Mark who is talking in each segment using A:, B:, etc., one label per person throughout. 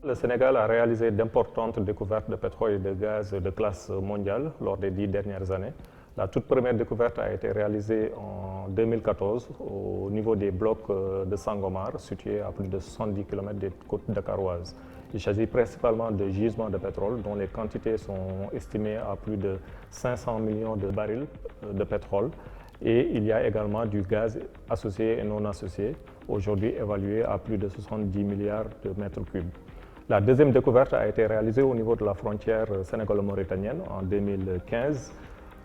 A: Le Sénégal a réalisé d'importantes découvertes de pétrole et de gaz de classe mondiale lors des 10 dernières années. La toute première découverte a été réalisée en 2014 au niveau des blocs de Sangomar, situés à plus de 70 km des côtes dakaroises. Il s'agit principalement de gisements de pétrole dont les quantités sont estimées à plus de 500 millions de barils de pétrole. Et il y a également du gaz associé et non associé, aujourd'hui évalué à plus de 70 milliards de mètres cubes. La deuxième découverte a été réalisée au niveau de la frontière sénégalo-mauritanienne en 2015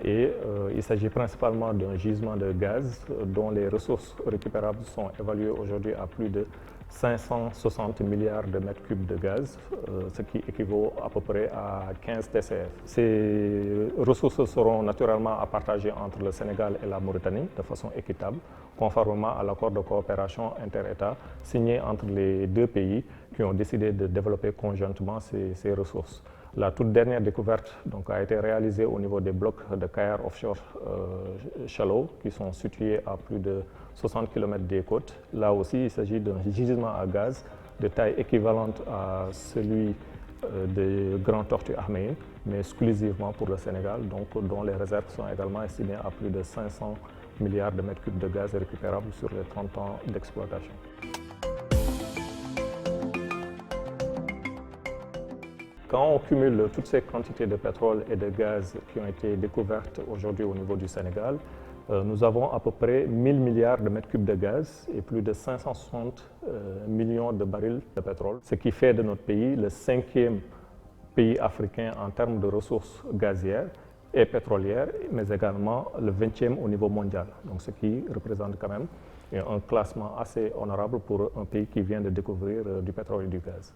A: et il s'agit principalement d'un gisement de gaz dont les ressources récupérables sont évaluées aujourd'hui à plus de 560 milliards de mètres cubes de gaz, ce qui équivaut à peu près à 15 TCF. Ces ressources seront naturellement à partager entre le Sénégal et la Mauritanie de façon équitable, conformément à l'accord de coopération inter-État signé entre les deux pays qui ont décidé de développer conjointement ces ressources. La toute dernière découverte a été réalisée au niveau des blocs de Kayar Offshore Shallow qui sont situés à plus de 60 km des côtes. Là aussi, il s'agit d'un gisement à gaz de taille équivalente à celui des Grands Tortues Ahmeyim, mais exclusivement pour le Sénégal, dont les réserves sont également estimées à plus de 500 milliards de mètres cubes de gaz récupérables sur les 30 ans d'exploitation. Quand on cumule toutes ces quantités de pétrole et de gaz qui ont été découvertes aujourd'hui au niveau du Sénégal, nous avons à peu près 1000 milliards de mètres cubes de gaz et plus de 560 millions de barils de pétrole, ce qui fait de notre pays le 5e pays africain en termes de ressources gazières et pétrolières, mais également le 20e au niveau mondial, donc ce qui représente quand même un classement assez honorable pour un pays qui vient de découvrir du pétrole et du gaz.